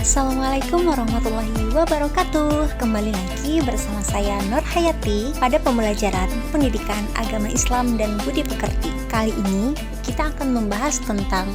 Assalamualaikum warahmatullahi wabarakatuh. Kembali lagi bersama saya Nur Hayati pada pembelajaran Pendidikan Agama Islam dan Budi Pekerti. Kali ini kita akan membahas tentang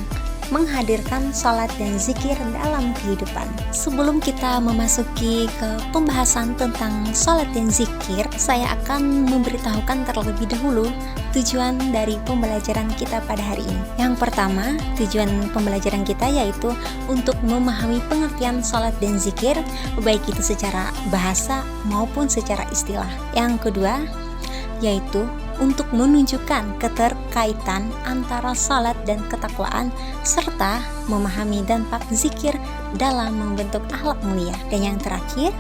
menghadirkan sholat dan zikir dalam kehidupan. Sebelum kita memasuki ke pembahasan tentang sholat dan zikir, saya akan memberitahukan terlebih dahulu tujuan dari pembelajaran kita pada hari ini. Yang pertama, tujuan pembelajaran kita yaitu untuk memahami pengertian sholat dan zikir, baik itu secara bahasa maupun secara istilah. Yang kedua, yaitu untuk menunjukkan keterkaitan antara salat dan ketakwaan serta memahami dampak zikir dalam membentuk akhlak mulia. Dan yang terakhir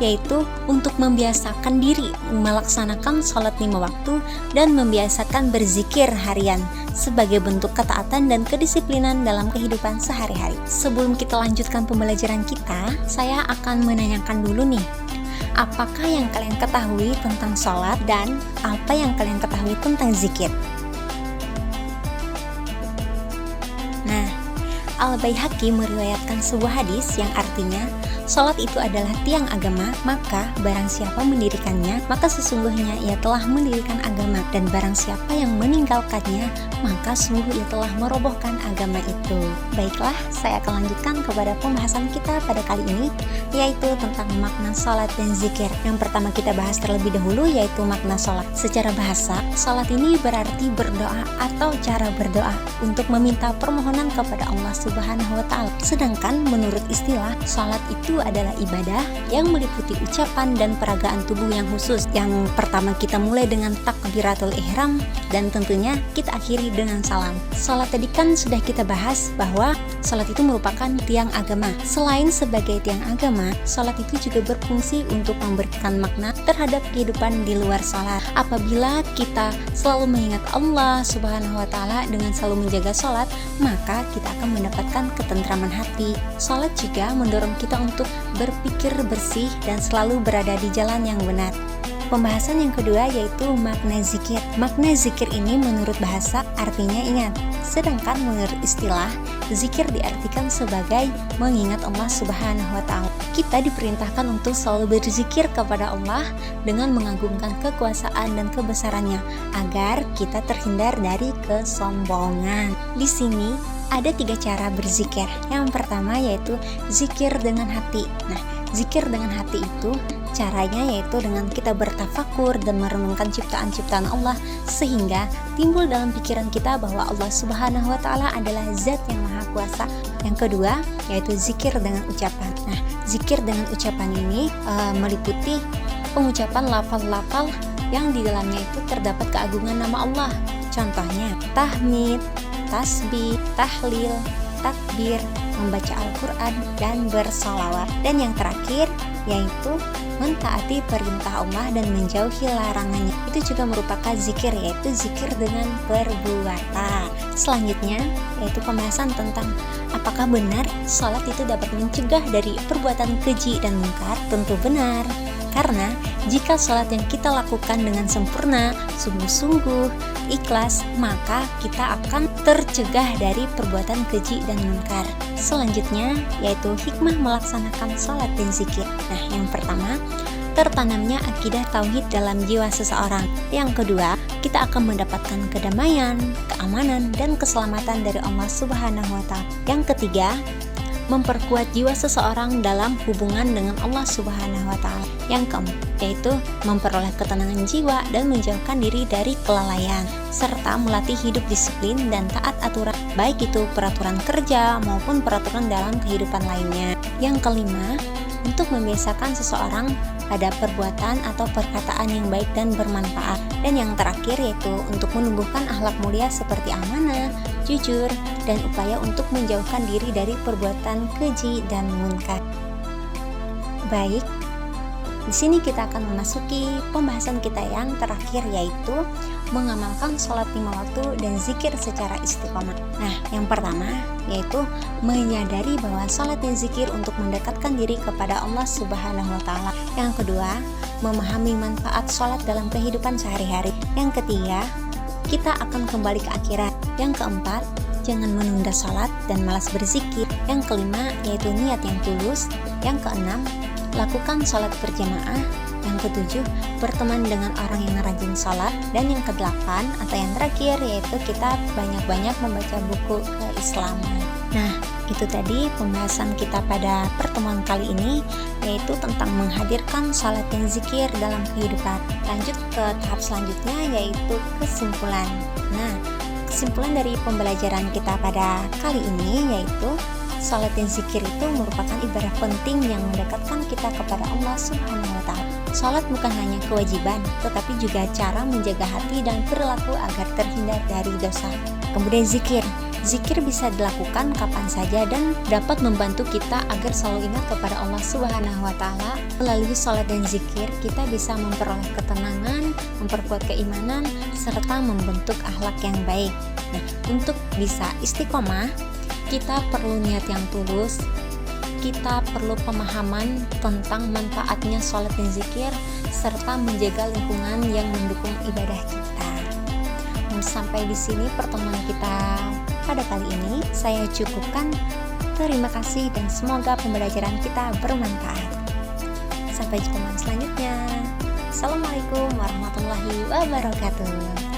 yaitu untuk membiasakan diri melaksanakan sholat 5 waktu dan membiasakan berzikir harian sebagai bentuk ketaatan dan kedisiplinan dalam kehidupan sehari-hari. Sebelum kita lanjutkan pembelajaran kita, saya akan menanyakan dulu nih, apakah yang kalian ketahui tentang sholat dan apa yang kalian ketahui tentang zikir? Nah, Al-Baihaqi meriwayatkan sebuah hadis yang artinya sholat itu adalah tiang agama, maka barang siapa mendirikannya, maka sesungguhnya ia telah mendirikan agama, dan barang siapa yang meninggalkannya, maka sungguh ia telah merobohkan agama itu. Baiklah, saya akan lanjutkan kepada pembahasan kita pada kali ini, yaitu tentang makna sholat dan zikir. Yang pertama kita bahas terlebih dahulu yaitu makna sholat. Secara bahasa, sholat ini berarti berdoa atau cara berdoa untuk meminta permohonan kepada Allah Subhanahu wa Ta'ala. Sedangkan menurut istilah, sholat itu adalah ibadah yang meliputi ucapan dan peragaan tubuh yang khusus. Yang pertama kita mulai dengan takbiratul ihram dan tentunya kita akhiri dengan salam. Sholat tadi kan sudah kita bahas bahwa sholat itu merupakan tiang agama. Selain sebagai tiang agama, sholat itu juga berfungsi untuk memberikan makna terhadap kehidupan di luar sholat. Apabila kita selalu mengingat Allah Subhanahu wa Ta'ala dengan selalu menjaga sholat, maka kita akan mendapatkan ketentraman hati. Sholat juga mendorong kita untuk berpikir bersih dan selalu berada di jalan yang benar. Pembahasan yang kedua yaitu makna zikir. Makna zikir ini menurut bahasa artinya ingat, sedangkan menurut istilah, zikir diartikan sebagai mengingat Allah Subhanahu wa Ta'ala. Kita diperintahkan untuk selalu berzikir kepada Allah dengan mengagungkan kekuasaan dan kebesarannya agar kita terhindar dari kesombongan. Di sini ada 3 cara berzikir. Yang pertama yaitu zikir dengan hati. Nah, zikir dengan hati itu caranya yaitu dengan kita bertafakur dan merenungkan ciptaan-ciptaan Allah sehingga timbul dalam pikiran kita bahwa Allah Subhanahu wa Ta'ala adalah zat yang maha kuasa. Yang kedua yaitu zikir dengan ucapan. Nah, zikir dengan ucapan ini meliputi pengucapan lafal-lafal yang di dalamnya itu terdapat keagungan nama Allah. Contohnya tahmid, tasbih, tahlil, takbir, membaca Al-Quran, dan bersalawat. Dan yang terakhir yaitu mentaati perintah Allah dan menjauhi larangannya. Itu juga merupakan zikir, yaitu zikir dengan perbuatan. Selanjutnya yaitu pembahasan tentang apakah benar sholat itu dapat mencegah dari perbuatan keji dan mungkar. Tentu benar, karena jika sholat yang kita lakukan dengan sempurna, sungguh-sungguh, ikhlas, maka kita akan tercegah dari perbuatan keji dan munkar. Selanjutnya yaitu hikmah melaksanakan sholat dan zikir. Nah, yang pertama, tertanamnya akidah tauhid dalam jiwa seseorang. Yang kedua, kita akan mendapatkan kedamaian, keamanan, dan keselamatan dari Allah Subhanahu wa Ta'ala. Yang ketiga, memperkuat jiwa seseorang dalam hubungan dengan Allah Subhanahu wa Ta'ala. Yang keempat yaitu memperoleh ketenangan jiwa dan menjauhkan diri dari kelalaian, serta melatih hidup disiplin dan taat aturan, baik itu peraturan kerja maupun peraturan dalam kehidupan lainnya. Yang kelima, untuk membiasakan seseorang pada perbuatan atau perkataan yang baik dan bermanfaat. Dan yang terakhir yaitu untuk menumbuhkan akhlak mulia seperti amanah, jujur, dan upaya untuk menjauhkan diri dari perbuatan keji dan munkar. Baik, di sini kita akan memasuki pembahasan kita yang terakhir yaitu mengamalkan sholat 5 waktu dan zikir secara istiqomah. Nah, yang pertama yaitu menyadari bahwa sholat dan zikir untuk mendekatkan diri kepada Allah Subhanahu wa Ta'ala. Yang kedua, memahami manfaat sholat dalam kehidupan sehari-hari. Yang ketiga, kita akan kembali ke akhirat. Yang keempat, jangan menunda sholat dan malas berzikir. Yang kelima, yaitu niat yang tulus. Yang keenam, lakukan sholat berjamaah. Yang ketujuh, berteman dengan orang yang rajin sholat. Dan yang kedelapan atau yang terakhir, yaitu kita banyak-banyak membaca buku keislaman. Nah, itu tadi pembahasan kita pada pertemuan kali ini, yaitu tentang menghadirkan sholat dan zikir dalam kehidupan. Lanjut ke tahap selanjutnya, yaitu kesimpulan. Nah, kesimpulan dari pembelajaran kita pada kali ini yaitu sholat dan zikir itu merupakan ibadah penting yang mendekatkan kita kepada Allah Subhanahu wa Ta'ala. Sholat bukan hanya kewajiban, tetapi juga cara menjaga hati dan perilaku agar terhindar dari dosa. Kemudian zikir. Zikir bisa dilakukan kapan saja dan dapat membantu kita agar selalu ingat kepada Allah Subhanahu wa Ta'ala. Melalui sholat dan zikir, kita bisa memperoleh ketenangan, memperkuat keimanan, serta membentuk akhlak yang baik. Nah, untuk bisa istiqomah, kita perlu niat yang tulus, kita perlu pemahaman tentang manfaatnya sholat dan zikir, serta menjaga lingkungan yang mendukung ibadah kita. Sampai di sini pertemuan kita pada kali ini. Saya cukupkan. Terima kasih dan semoga pembelajaran kita bermanfaat. Sampai jumpa selanjutnya. Assalamualaikum warahmatullahi wabarakatuh.